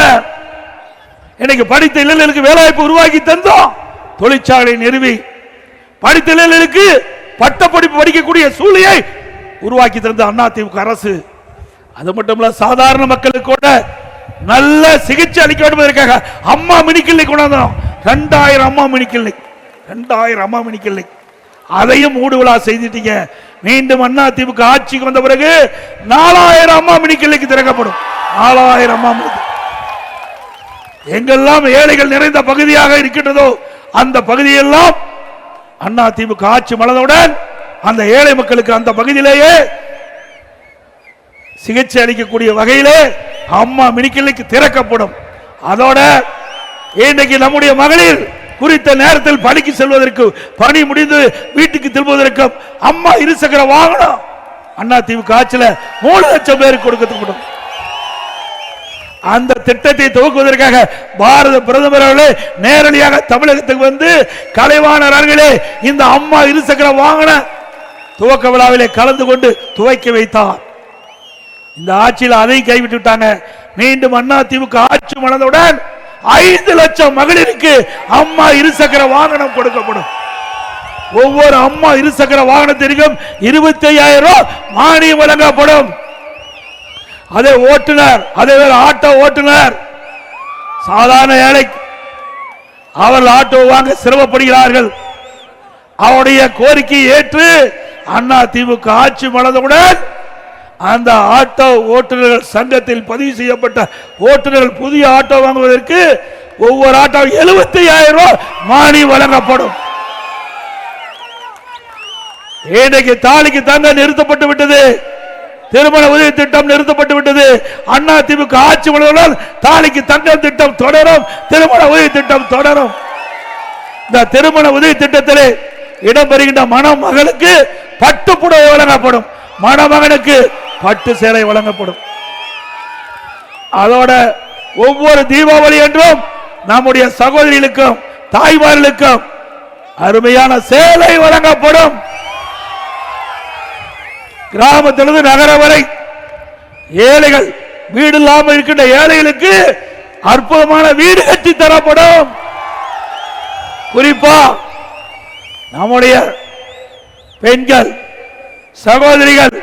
இன்னைக்கு படித்த இளைஞர்களுக்கு வேலைவாய்ப்பு உருவாக்கி தந்தோம். தொழிற்சாலை நிறுவி படித்த இளைஞர்களுக்கு பட்ட படிப்பு படிக்கக்கூடிய சூழ்நிலையை உருவாக்கி தந்த அண்ணா திமுக அரசு. அது மட்டும் இல்ல, சாதாரண மக்களுக்கு கூட நல்ல சிகிச்சை அளிக்க வேண்டும் என்பதற்காக அம்மா மினி கிளினிக் கொண்டாந்தோம். 2000 அம்மா மினி கிளினிக், 2000 அம்மா மினி கிளினிக். அதையும் மூடு விழா செய்துட்டீங்க. மீண்டும் அண்ணா திமுக ஆட்சிக்கு வந்த பிறகு 4000 அம்மா மினி கிளினிக் திறக்கப்படும். 4000 அம்மா மினி. எங்கெல்லாம் ஏழைகள் நிறைந்த பகுதியாக இருக்கின்றதோ அந்த பகுதியெல்லாம் அண்ணா திமுக ஆட்சி மலர்ந்தவுடன் அந்த ஏழை மக்களுக்கு அந்த பகுதியிலேயே சிகிச்சை அளிக்கக்கூடிய வகையிலே அம்மா மினி கிளினிக் திறக்கப்படும். அதோட இன்றைக்கு நம்முடைய மகளிர் குறித்த நேரத்தில் பணிக்கு செல்வதற்கு, பணி முடிந்து வீட்டுக்கு திரும்புவதற்கும் அம்மா இருசக்கர வாகனம் அண்ணா திமுக ஆட்சியில் 3 லட்சம் பேருக்கு கொடுக்கப்படும். அந்த திட்டத்தை துவக்குவதற்காக பாரத பிரதமர் அவர்களே நேரடியாக தமிழகத்துக்கு வந்து கலைவாணர் அவர்களே இந்த அம்மா இருசக்கர வாகன துவக்க விழாவிலே கலந்து கொண்டு துவக்கி வைத்தார். இந்த ஆட்சியில் அதை கைவிட்டு விட்டாங்க. மீண்டும் அண்ணா திமுக ஆட்சி மலர்ந்தவுடன் 5 லட்சம் மகளிருக்கு அம்மா இருசக்கர வாகனம் கொடுக்கப்படும். ஒவ்வொரு அம்மா இருசக்கர வாகனத்திற்கும் 25,000 ரூபாய் மானியம் வழங்கப்படும். அதே ஓட்டுநர், அதே ஆட்டோ ஓட்டுநர், சாதாரண ஏழை அவர்கள் ஆட்டோ வாங்க சிரமப்படுகிறார்கள். அவருடைய கோரிக்கையை ஏற்று அண்ணா திமுக ஆட்சி மலர்ந்தவுடன் அந்த ஆட்டோ ஓட்டுநர்கள் சங்கத்தில் பதிவு செய்யப்பட்ட ஓட்டுநர்கள் புதிய ஆட்டோ வாங்குவதற்கு ஒவ்வொரு ஆட்டோ 75,000 ரூபாய் மானியம் வழங்கப்படும். இன்றைக்கு தாலிக்கு தங்கம் நிறுத்தப்பட்டு விட்டது. திருமண உதவி திட்டம் நிறுத்தப்பட்டு விட்டது. அண்ணா திமுக ஆட்சி மலர்ந்தால் தாலிக்கு தங்கம் திட்டம் தொடரும், திருமண உதவி திட்டம் தொடரும். இந்த திருமண உதவி திட்டத்திலே இடம்பெறுகின்ற மணமகளுக்கு பட்டு புடவை வழங்கப்படும், மணமகனுக்கு பட்டு சேலை வழங்கப்படும். அதோட ஒவ்வொரு தீபாவளி என்றும் நம்முடைய சகோதரிகளுக்கும் தாய்மார்களுக்கும் அருமையான சேலை வழங்கப்படும். கிராமத்திலிருந்து நகரம் வரை ஏழைகள், வீடு இல்லாமல் இருக்கின்ற ஏழைகளுக்கு அற்புதமான வீடு கட்டி தரப்படும். குறிப்பா நம்முடைய பெண்கள் சகோதரிகள்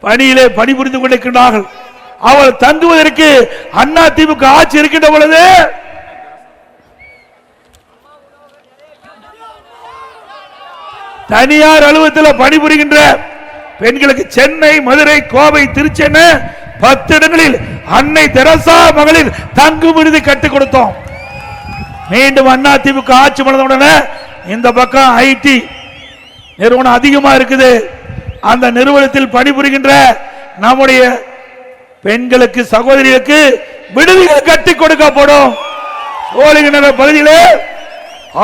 பணியிலே பணிபுரிந்து கொண்டிருக்கிறார்கள். அவள் தங்குவதற்கு அண்ணா திமுக ஆட்சி இருக்கின்ற பொழுது தனியார் அலுவலகத்தில் பணிபுரிகின்ற பெண்களுக்கு சென்னை, மதுரை, கோவை, திருச்சி 10 இடங்களில் அன்னை தெரசா மகளிர் தங்கு விடுதி கட்டிக் கொடுத்தோம். மீண்டும் அண்ணா திமுக ஆட்சி மலர்ந்தவுடனே இந்த பக்கம் ஐடி நிறுவனம் அதிகமா இருக்குது. அந்த நிறுவனத்தில் பணிபுரிகின்ற நம்முடைய பெண்களுக்கு சகோதரிகளுக்கு விடுதிகள் கட்டி கொடுக்கப்படும். சோழிங்கநகர் பகுதியிலே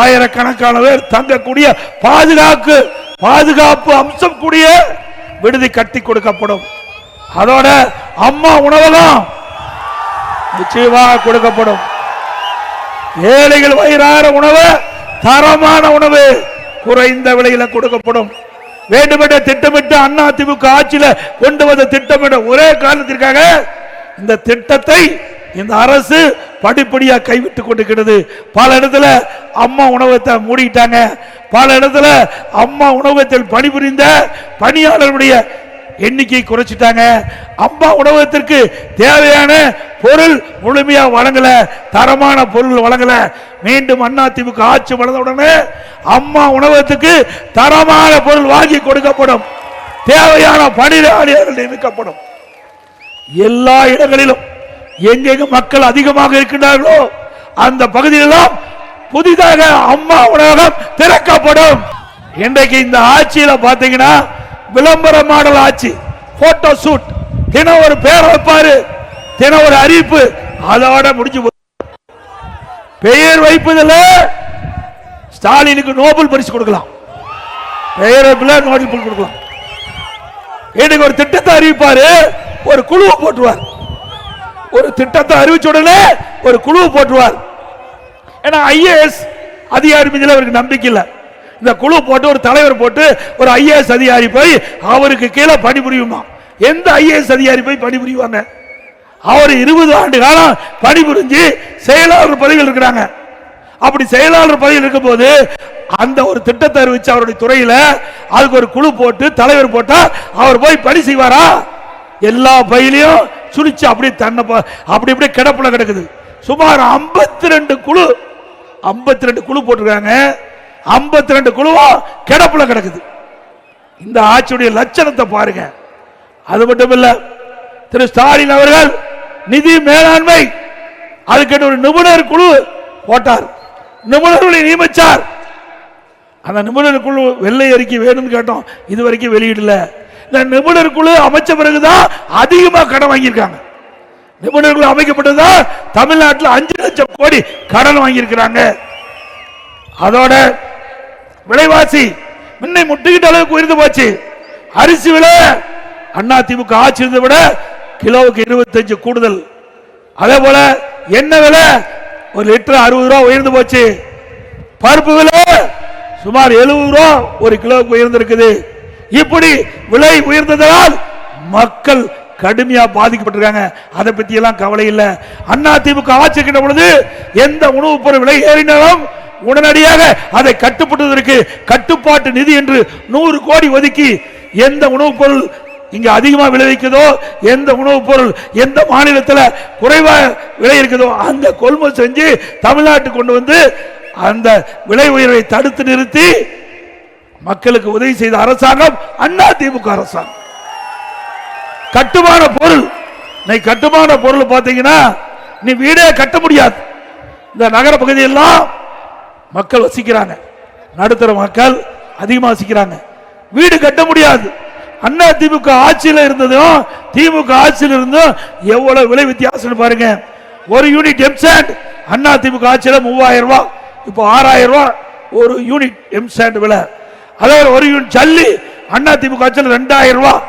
ஆயிரக்கணக்கான பேர் தங்கக்கூடிய பாதுகாப்பு அம்சம் கூடிய விடுதி கட்டி கொடுக்கப்படும். அதோட அம்மா உணவகம் நிச்சயமாக கொடுக்கப்படும். ஏழைகள் வயிறார உணவு, தரமான உணவு குறைந்த விலையில கொடுக்கப்படும். வேண்டுமென்ற திட்டமிட்டு அண்ணா திமுக ஆட்சியில கொண்டு வந்த திட்டமிட்ட ஒரே காரணத்திற்காக இந்த திட்டத்தை இந்த அரசு படிப்படியா கைவிட்டுக் கொண்டிருக்கிறது. பல இடத்துல அம்மா உணவகத்தை மூடிட்டாங்க. பல இடத்துல அம்மா உணவகத்தில் பணிபுரிந்த பணியாளர்களுடைய எண்ணிக்கை குறைச்சிட்டாங்க. அம்மா உணவகத்திற்கு தேவையான பொருள் முழுமையா வழங்கல, தரமான பொருள் வழங்கல. மீண்டும் அண்ணா திமுக ஆட்சி வளர்ந்தவுடனே அம்மா உணவகத்துக்கு தரமான பொருள் வாங்கி கொடுக்கப்படும். தேவையான பணியாளர்கள் நியமிக்கப்படும். எல்லா இடங்களிலும் எங்கெங்க மக்கள் அதிகமாக இருக்கின்றார்களோ அந்த பகுதியெல்லாம் புதிதாக அம்மா உணவகம் திறக்கப்படும். இன்றைக்கு இந்த ஆட்சியில பாத்தீங்கன்னா விளம்பர மாடல் ஆட்சி, போட்டோ ஷூட், தினம் ஒரு பேர் வைப்பாரு, தினம் ஒரு அறிவிப்பு, அதோட முடிஞ்சு. பெயர் வைப்பதில் ஸ்டாலினுக்கு நோபல் பரிசு கொடுக்கலாம், பெயர் வைப்பில் நோபல் பரிசு கொடுக்கலாம். இன்னைக்கு ஒரு திட்டத்தை அறிவிப்பாரு, ஒரு குழுவை போட்டுருவார். ஒரு திட்டத்தை அறிவிச்ச உடனே ஒரு குழுவை போட்டுருவார். ஏன்னா ஐஏஎஸ் அதிகாரி மீது அவருக்கு நம்பிக்கை இல்லை. இந்த குழு போட்டு ஒரு தலைவர் போட்டு ஒரு ஐஏஎஸ் அதிகாரி போய் அவருக்கு கீழே பணிபுரியுமா? எந்த ஐஏஎஸ் அதிகாரி போய் பணிபுரிவாங்க? அவர் 20 ஆண்டு காலம் பணிபுரிஞ்சு செயலாளர் பதவியில் இருக்கிறாங்க. அப்படி செயலாளர் பதவியில் இருக்கும் போது அந்த ஒரு திட்டத்தை அறிவிச்சு அவருடைய துறையில அதுக்கு ஒரு குழு போட்டு தலைவர் போட்டா அவர் போய் பணி செய்வாரா? எல்லா பயிலையும் சுழிச்சு அப்படி தன்னை அப்படி இப்படி கிடப்புல கிடக்குது. சுமார் 52 குழு போட்டிருக்காங்க. 52 குழுவா கிடப்புல கிடக்குது. இந்த ஆட்சியுடைய லட்சணத்தை பாருங்க. அது மட்டும் இல்ல, திரு ஸ்டாலின் அவர்கள் நிதி மேலாண்மை அதுக்கு ஒரு நிபுணர் குழு போட்டார், நிபுணர்களை நியமிச்சார். அந்த நிபுணர் குழு வெள்ளை அறிக்கை வேணும்னு கேட்டோம், இதுவரைக்கும் வெளியிடல. இந்த நிபுணர் குழு அமைச்ச பிறகுதான் அதிகமா கடன் வாங்கியிருக்காங்க. நிபுணர் குழு அமைக்கப்பட்டதா தமிழ்நாட்டில் 5 லட்சம் கோடி கடன் வாங்கியிருக்கிறாங்க. அதோட விலைவாசி முன்னை முட்டுகிட்ட அளவுக்கு உயர்ந்து போச்சு. அரிசி விலை அண்ணா திமுக ஆட்சி இருந்ததை விட கிலோவுக்கு 25 கூடுதல். அதே போல எண்ணெய் விலை ஒரு லிட்டர் 60 ரூபாய் உயர்ந்து போச்சு. பருப்பு விலை சுமார் 70 ரூபாய் ஒரு கிலோவுக்கு உயர்ந்திருக்குது. இப்படி விலை உயர்ந்ததால் மக்கள் கடுமையா பாதிக்கப்பட்டிருக்காங்க. அதை பத்தி எல்லாம் கவலை இல்லை. அண்ணா திமுக ஆட்சி இருக்கின்ற பொழுது எந்த உணவுப் பொருள் விலை ஏறினாலும் உடனடியாக அதை கட்டுப்படுவதற்கு கட்டுப்பாட்டு நிதி என்று 100 கோடி ஒதுக்கி எந்த உணவுப் பொருள் இங்க அதிகமா விளைவிக்குதோ, எந்த உணவுப் பொருள் எந்த மாநிலத்தில் குறைவா விலை இருக்குதோ அந்த கொள்முதல் செஞ்சு தமிழ்நாட்டுக்கு கொண்டு வந்து அந்த விலை உயர்வை தடுத்து நிறுத்தி மக்களுக்கு உதவி செய்த அரசாங்கம் அண்ணா திமுக அரசாங்கம். கட்டுமான பொருள் கட்டுமான பொருள் பார்த்தீங்கன்னா நீ வீடே கட்ட முடியாது. இந்த நகர பகுதியெல்லாம் மக்கள் வசிக்கிறாங்க, நடுத்தர மக்கள் அதிகமாக வசிக்கிறாங்க, வீடு கட்ட முடியாது. அண்ணா திமுக ஆட்சியில் இருந்ததும் திமுக ஆட்சியில் இருந்தும் எவ்வளவு விலை வித்தியாசம் பாருங்க. ஒரு யூனிட் எம்சாண்ட் அண்ணா திமுக ஆட்சியில் 3000 ரூபாய், இப்போ 6000 ரூபாய் ஒரு யூனிட் எம்சாண்ட் விலை. அதாவது ஒரு யூனிட் ஜல்லி அண்ணா திமுக ஆட்சியில் 2000 ரூபாய்,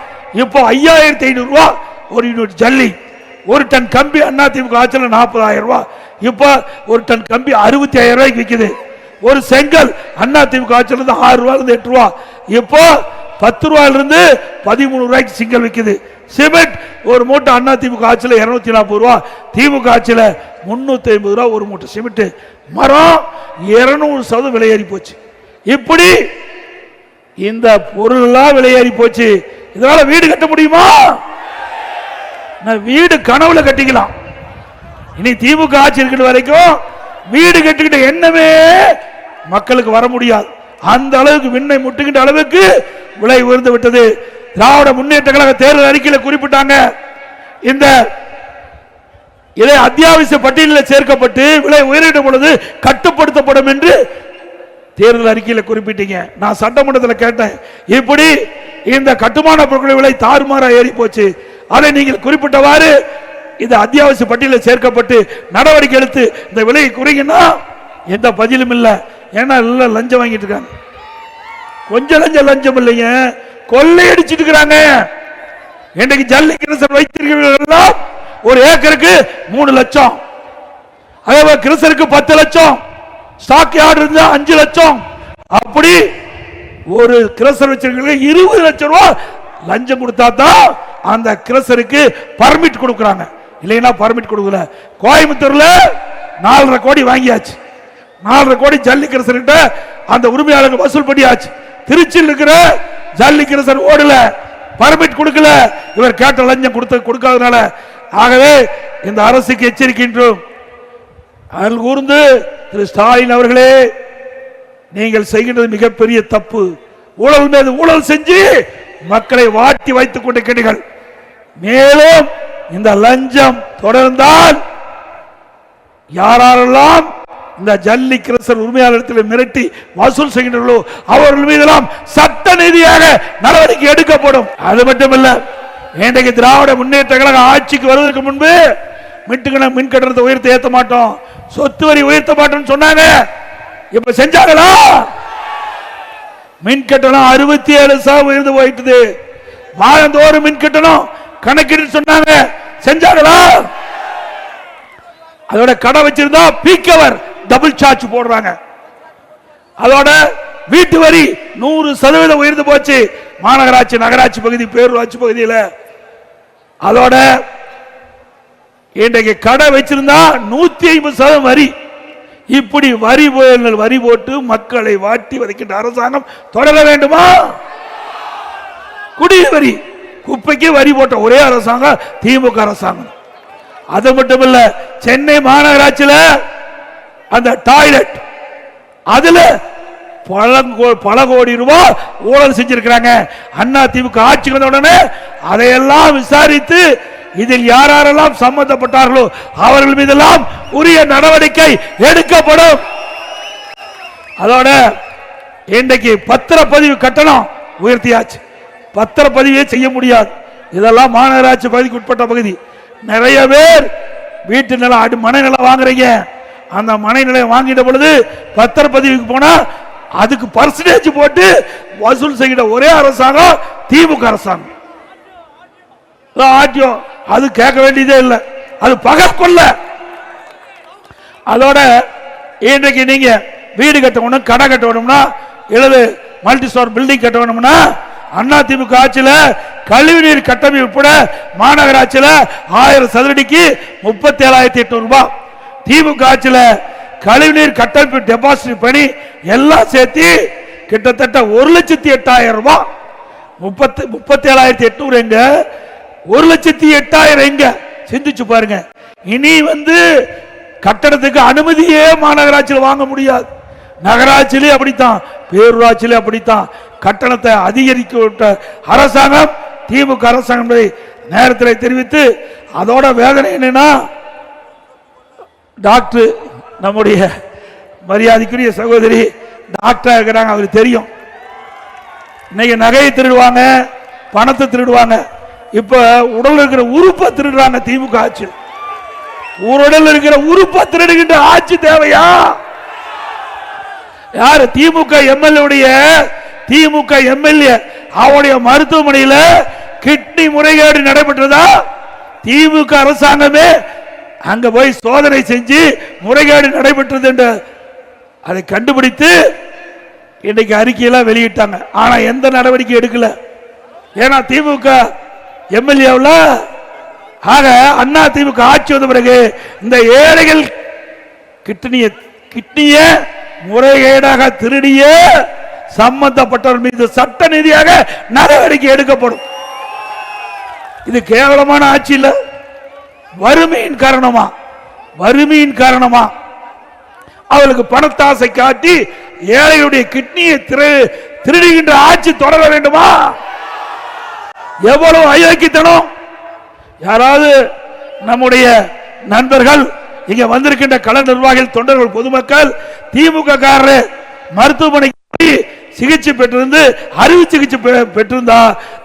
இப்போ 5500 ரூபாய் ஒரு யூனிட் ஜல்லி. ஒரு டன் கம்பி அண்ணா திமுக ஆட்சியில் 40000 ரூபாய், இப்போ ஒரு டன் கம்பி 65000 ரூபாய்க்கு விற்குது. ஒரு செங்கல் அண்ணா திமுக ஆட்சியில் 6 ரூபாயிலிருந்து 8 ரூபாய், இப்போ 10 ரூபாயிலிருந்து 13 ரூபாய்க்கு செங்கல் விற்குது. சிமெண்ட் ஒரு மூட்டை அண்ணா திமுக ஆட்சியில் 240 ரூபாய், திமுக ஆட்சியில் 350 ரூபாய் ஒரு மூட்டை சிமெண்ட். மரம் 200% விலையேறி போச்சு. இப்படி இந்த பொருள் எல்லாம் விலையேறி போச்சு. இதனால வீடு கட்ட முடியுமா? வீடு கனவுல கட்டிக்கலாம். இனி திமுக ஆட்சி இருக்கிற வரைக்கும் வீடு கட்டிக்கிட்ட எண்ணமே மக்களுக்கு வர முடியாது. அந்த அளவுக்கு விண்ணை முட்டுகின்ற அளவுக்கு விலை உயர்ந்து விட்டது. திராவிட முன்னேற்ற கழக தேர்தல் அறிக்கையில் குறிப்பிட்டாங்க, இந்த இதை அத்தியாவசிய பட்டியலில் சேர்க்கப்பட்டு விலை உயர்ந்த பொழுது கட்டுப்படுத்தப்படும் என்று தேர்தல் அறிக்கையில் குறிப்பிட்டீங்க. நான் சட்டமன்றத்தில் கேட்டேன், இப்படி இந்த கட்டுமான பொருட்கள் விலை தாறுமாறா ஏறி போச்சு, அதை நீங்கள் குறிப்பிட்டவாறு இந்த அத்தியாவசிய பட்டியலில் சேர்க்கப்பட்டு நடவடிக்கை எடுத்து இந்த விலையை குறைங்கன்னா எந்த பதிலும் இல்லை. ஏன்னா எல்லாம் லஞ்சம் வாங்கிட்டு இருக்காங்க. கொஞ்சம் லஞ்சம் இல்லைங்க, கொள்ளையடிச்சிட்டு இருக்கிறாங்க. இன்றைக்கு ஜல்லி கிருசர் வைத்திருக்கிறவர்கள் ஒரு ஏக்கருக்கு 3 லட்சம், அதே போல கிருசருக்கு 10 லட்சம், ஸ்டாக் யார்டு இருந்தா 5 லட்சம், அப்படி ஒரு கிரசர் வச்சிருக்க 20 லட்சம் ரூபாய் லஞ்சம் கொடுத்தா தான் அந்த கிரசருக்கு பர்மிட் கொடுக்கறாங்க. இல்லைன்னா பர்மிட் கொடுக்கல. கோயம்புத்தூர்ல 4.5 கோடி வாங்கியாச்சு. 4.5 கோடி ஜல்லி கிரசர்கிட்ட அந்த உரிமையாளர்கள் வசூல் பண்ணியாச்சு. திருச்சியில் இருக்கிற ஜல்லி கிரசர் ஓடல, பர்மிட் கொடுக்கல, இவர் கேட்ட லஞ்சம் கொடுக்காதனால. ஆகவே இந்த அரசுக்கு எச்சரிக்கின்றோம். அருள் கூர்ந்து திரு ஸ்டாலின் அவர்களே, நீங்கள் செய்கின்றது மிகப்பெரிய தப்பு. ஊழல் மீது ஊழல் செஞ்சு மக்களை வாட்டி வைத்துக் கொண்டிருக்கிறீர்கள். மேலும் இந்த லஞ்சம் தொடர்ந்தால் யாரெல்லாம் இந்த ஜல்லி கிரசர் உரிமையாளர்கள் மிரட்டி வசூல் செய்கின்றனர்களோ அவர்கள் மீதெல்லாம் சட்ட ரீதியாக நடவடிக்கை எடுக்கப்படும். அது மட்டுமல்ல, இன்றைக்கு திராவிட முன்னேற்ற கழக ஆட்சிக்கு வருவதற்கு முன்பு மின் கட்டணத்தை உயர்த்த ஏற்ற மாட்டோம், சொத்து வரி உயர்த்த மாட்டோம் சொன்னாங்க. இப்ப செஞ்சாங்களா? மின் கட்டணம் 67% உயர்ந்து போயிட்டது. மாதந்தோறும் மின் கட்டணம் கணக்கிட்டு சொன்னாங்க, செஞ்சாங்களா? அதோட கடை வச்சிருந்தா பீக்கவர் டபுள் சார்ஜ் போடுறாங்க. அதோட வீட்டு வரி 100% உயர்ந்து போச்சு மாநகராட்சி, நகராட்சி பகுதி, பேரூராட்சி பகுதியில். அதோட இன்றைக்கு கடை வச்சிருந்தா 150% வரி. இப்படி வரி போட்டு மக்களை வாட்டி வதைக்கின்ற அரசாங்கம் தொடர வேண்டுமா? குடிநீர் வரி, குப்பைக்கு வரி போட்ட ஒரே அரசாங்கம் திமுக அரசாங்கம். அது மட்டுமல்ல, சென்னை மாநகராட்சியில் அந்த டாய்லெட் அதுல பல கோடி ரூபாய் ஊழல் செஞ்சிருக்கிறாங்க. அண்ணா திமுக ஆட்சி வந்த உடனே அதையெல்லாம் விசாரித்து இதில் யாரெல்லாம் சம்பந்தப்பட்டார்களோ அவர்கள் மீதெல்லாம் உரிய நடவடிக்கை எடுக்கப்படும். அதோட இன்றைக்கு பத்திரப்பதிவு கட்டணம் உயர்த்தியாச்சு. பத்திரப்பதிவே செய்ய முடியாது. இதெல்லாம் மாநகராட்சி பகுதிக்கு உட்பட்ட பகுதி. நிறைய பேர் வீட்டு நிலம், மனை நிலம் வாங்குறீங்க. அந்த மனை நிலையம் வாங்கிட்ட பொழுது பத்திரப்பதிவுக்கு போனா அதுக்கு பர்சன்டேஜ் போட்டு வசூல் செய்கிற ஒரே அரசாங்கம் திமுக அரசாங்கம். அது கேட்க வேண்டியதே இல்லை, அது பகல் கொள்ள. அதோட இன்றைக்கு நீங்க வீடு கட்டணும், கடை கட்டணும்னா, எழுது multi store building கட்டணும்னா Anna DMK ஆட்சியில் கழிவுநீர் கட்டமைப்பு உட்பட மாநகராட்சியில் 1000 சதுரடிக்கு 37,800 ரூபாய். திமுக ஆட்சியில் கழிவுநீர் கட்டமைப்பு டெபாசிட் பணி எல்லாம் சேர்த்து கிட்டத்தட்ட 1,08,000 ரூபாய். 37,800 எங்க, 1,08,000 எங்க? சிந்திச்சு பாருங்க. இனி கட்டடத்துக்கு அனுமதியே மாநகராட்சியில் வாங்க முடியாது. நகராட்சியிலே அப்படித்தான், பேரூராட்சியிலே அப்படித்தான். கட்டணத்தை அதிகரிக்க விட்ட அரசாங்கம் திமுக அரசாங்கம் நேரத்தில் தெரிவித்து, அதோட வேதனை என்னன்னா, டாக்டர் நம்முடைய மரியாதைக்குரிய சகோதரி டாக்டர் இருக்கிறாங்க, அவருக்கு தெரியும். இன்னைக்கு நகையை திருடுவாங்க, பணத்தை திருடுவாங்க, இப்ப உடல் இருக்கிற உறுப்பை திருடுறாங்க. திமுக ஆட்சி உடல் இருக்கிற உறுப்பை திருடுகின்ற ஆட்சி தேவையா? யாரு? திமுக எம்எல்ஏ அவருடைய மருத்துவமனையில் கிட்னி முறைகேடு நடைபெற்றதா? திமுக அரசாங்கமே அங்க போய் சோதனை செஞ்சு முறைகேடு நடைபெற்றது என்று அதை கண்டுபிடித்து இன்னைக்கு அறிக்கையெல்லாம் வெளியிட்டாங்க. ஆனா எந்த நடவடிக்கை எடுக்கல. ஏன்னா திமுக எம்எல்ஏவில் ஆக அண்ணா திமுக ஆட்சி வந்த பிறகு இந்த ஏழைகள் கிட்னிய முறைகேடாக திருடிய சம்பந்தப்பட்டவர் மீது சட்ட ரீதியாக நடவடிக்கை எடுக்கப்படும். இது கேவலமான ஆட்சி இல்ல. வறுமையின் காரணமா அவளுக்கு பணத்தாசை காட்டி ஏழைகளுடைய கிட்னியை திருடுகின்ற ஆட்சி தொடர வேண்டுமா? எவ்வளவு அயோக்கியத்தனம்! யாராவது நம்முடைய நண்பர்கள், இங்க வந்திருக்கின்ற கள நிர்வாகிகள், தொண்டர்கள், பொதுமக்கள் திமுக காரர் மருத்துவமனைக்கு சிகிச்சை பெற்றிருந்து அறுவை சிகிச்சை பெற்றிருந்தா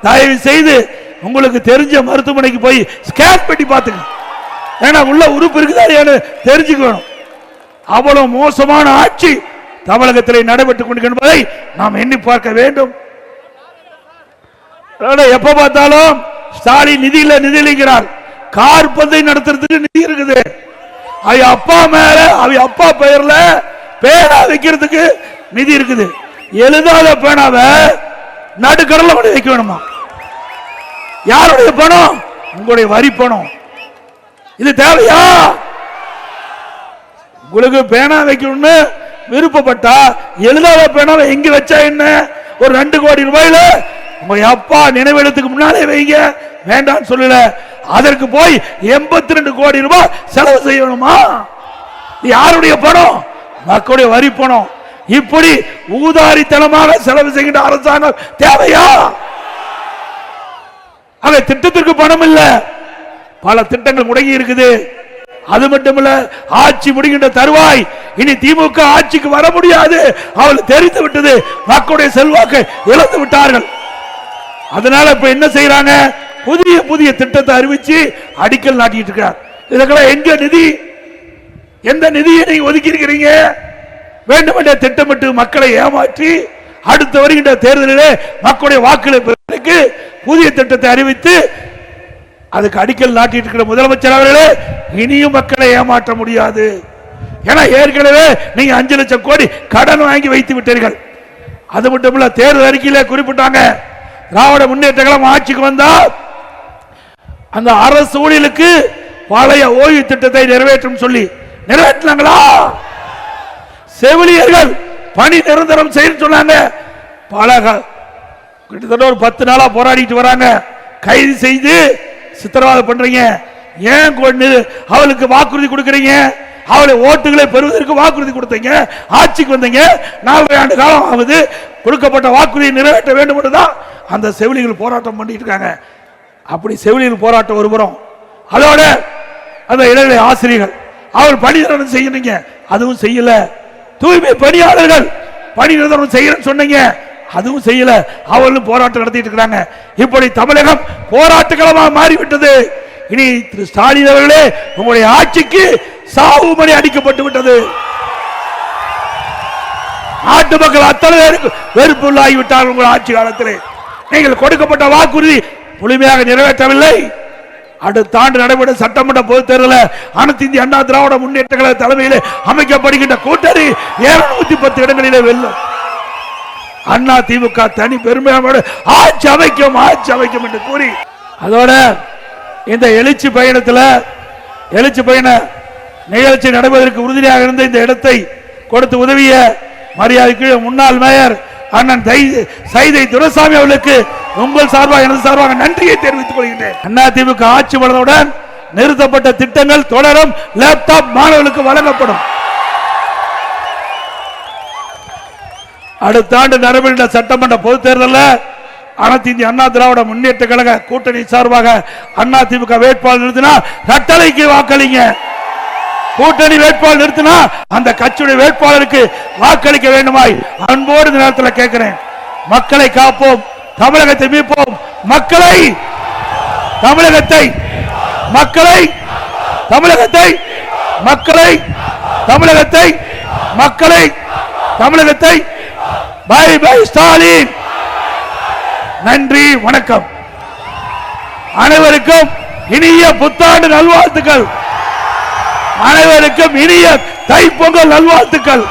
தயவு செய்து உங்களுக்கு தெரிஞ்ச மருத்துவமனைக்கு போய் ஸ்கேன் பண்ணி பார்த்துங்க. ஏன்னா உள்ள உறுப்பு இருக்குதா தெரிஞ்சுக்கணும். அவ்வளவு மோசமான ஆட்சி தமிழகத்தில் நடைபெற்றுக் கொண்டிருப்பதை நாம் எண்ணி பார்க்க வேண்டும். எப்ப பார்த்தாலும் ஸ்டாலின் நிதியில்லைங்கிறார். கார் பந்தை நடத்துறதுக்கு நிதி இருக்குது. அப்பா மேல அப்பா பெயர்ல பேனா வைக்கிறதுக்கு நிதி இருக்குது. எழுதாத பேனாவை நடுக்கடல வைக்க வேணுமா? யாருடைய பணம்? உங்களுடைய வரி பணம். இது தேவையா? உங்களுக்கு பேனா வைக்கணும்னு விருப்பப்பட்டா எழுதாத பேனாவை எங்க வச்சா என்ன? ஒரு 2 கோடி ரூபாயில உங்க அப்பா நினைவிடத்துக்கு முன்னாலே வைங்க, வேண்டாம் சொல்லல. அதற்கு போய் 82 கோடி ரூபாய் செலவு செய்யணுமா? யாருடைய பணம்? மக்களுடைய வரி பணம். இப்படி ஊதாரித்தனமாக செலவு செய்கின்ற அரசாங்கம் தேவையா? அங்க திட்டத்திற்கு பணம் இல்ல, பல திட்டங்கள் முடங்கி இருக்குது. அது மட்டுமல்ல, ஆட்சி முடிகின்ற தருவாய் இனி திமுக ஆட்சிக்கு வர முடியாது, அவள் தெரிந்து விட்டது. மக்களுடைய செல்வாக்கை இழந்து விட்டார்கள். அதனால இப்ப என்ன செய்யறாங்க? புதிய புதிய திட்டத்தை அறிவிச்சு அடிக்கல் நாட்டிட்டு இருக்கிறார். இதுக்கெல்லாம் எங்க நிதி? எந்த நிதியை நீங்க ஒதுக்கி இருக்கிறீங்க? வேண்டுமென்ற திட்டமிட்டு மக்களை ஏமாற்றி அடுத்து வருகின்ற தேர்தலிலே மக்களுடைய வாக்குகளை பெறுவதற்கு புதிய திட்டத்தை அறிவித்து அதுக்கு அடிக்கல் நாட்டிட்டு இருக்கிற முதலமைச்சர் அவர்களே, இனியும் மக்களை ஏமாற்ற முடியாது. ஏன்னா ஏற்கனவே நீங்க 5 லட்சம் கோடி கடன் வாங்கி வைத்து விட்டீர்கள். அது மட்டுமல்ல, தேர்தல் அறிக்கையில குறிப்பிட்டாங்க, திராவிட முன்னேற்ற கழகம் ஆட்சிக்கு வந்தா அந்த அரசு ஊழியர்களுக்கு பழைய ஓய்வு திட்டத்தை நிறைவேற்றும் சொல்லி நிறைவேற்றினாங்களா? செவிலியர்கள் பணி நிரந்தரம் செய்ய சொன்னாங்க. பல கிட்டத்தட்ட ஒரு 10 நாளா போராடிட்டு வராங்க. கைது செய்து சித்திரவதை பண்றீங்க. ஏன் அவளுக்கு வாக்குறுதி கொடுக்கறீங்க? அவளை ஓட்டுகளை பெறுவதற்கு வாக்குறுதி கொடுத்தீங்க, ஆட்சிக்கு வந்தீங்க. 4 ஆண்டு காலம் ஆகுது. கொடுக்கப்பட்ட வாக்குறுதியை நிறைவேற்ற வேண்டும் என்றுதான் அந்த செவிலியர்கள் போராட்டம் பண்ணிட்டு இருக்காங்க. அப்படி செவிலியர்கள் போராட்டம் ஒருபுறம், அதோட அந்த இடைநிலை ஆசிரியர்கள் அவள் பணி நிரந்தரம் செய்யணுங்க, அதுவும் செய்யல. தூய்மை பணியாளர்கள் பணி நிரந்தரம் செய்யணும்னு சொன்னீங்க, அதுவும் செய்யல. அவர்களும் போராட்டம் நடத்திட்டு இருக்காங்க. இப்படி தமிழகம் போராட்ட களமாக மாறிவிட்டது. இனி திரு ஸ்டாலின் அவர்களே, உங்களுடைய ஆட்சிக்கு சாவு மணி அடிக்கப்பட்டு விட்டது. நாட்டு மக்கள் அத்தனை பேருக்கு வெறுப்புள்ளாகிவிட்டார். உங்கள் ஆட்சி காலத்திலே நீங்கள் கொடுக்கப்பட்ட வாக்குறுதி முழுமையாக நிறைவேற்றவில்லை. அடுத்த ஆண்டு நடைபெறும் சட்டமன்ற பொதுத் தேர்தலில் அனைத்து இந்திய அண்ணா திராவிட முன்னேற்ற கழக தலைமையில் அமைக்கப்படுகின்ற கூட்டணி 210 இடங்களிலே வெல்லும். அண்ணா திமுக தனி பெருமையோடு ஆட்சி அமைக்கும் என்று கூறி, அதோட இந்த எழுச்சி பயண நிகழ்ச்சி நடப்பதற்கு உறுதியாக இருந்த இந்த இடத்தை கொடுத்து உதவிய மரியாதைக்கு முன்னாள் மேயர் அண்ணன் சைதை துரைசாமி அவர்களுக்கு உங்கள் சார்பாக எனது சார்பாக நன்றியை தெரிவித்துக் கொள்கின்றேன். அண்ணா திமுக ஆட்சி வளர்ந்தவுடன் நிறுத்தப்பட்ட திட்டங்கள் தொடரும். லேப்டாப் மாணவர்களுக்கு வழங்கப்படும். அடுத்த ஆண்டு நடைபெறுகின்ற சட்டமன்ற பொதுத் தேர்தலில் அனைத்து இந்திய அண்ணா திராவிட முன்னேற்ற கழக கூட்டணி சார்பாக அண்ணா திமுக வேட்பாளர் நிறுத்தினா கட்டளைக்கு வாக்களிங்க. கூட்டணி வேட்பாளர் நிறுத்தினா அந்த கட்சியுடைய வேட்பாளருக்கு வாக்களிக்க வேண்டுமாய் அன்போடு இந்த நேரத்தில் கேட்கிறேன். மக்களை காப்போம், தமிழகத்தை மீட்போம், மக்களை தமிழகத்தை மக்களை தமிழகத்தை மக்களை தமிழகத்தை மக்களை தமிழகத்தை பை பை ஸ்டாலின். நன்றி, வணக்கம். அனைவருக்கும் இனிய புத்தாண்டு நல்வாழ்த்துக்கள். அனைவருக்கும் இனிய தைப்பொங்கல் நல்வாழ்த்துக்கள்.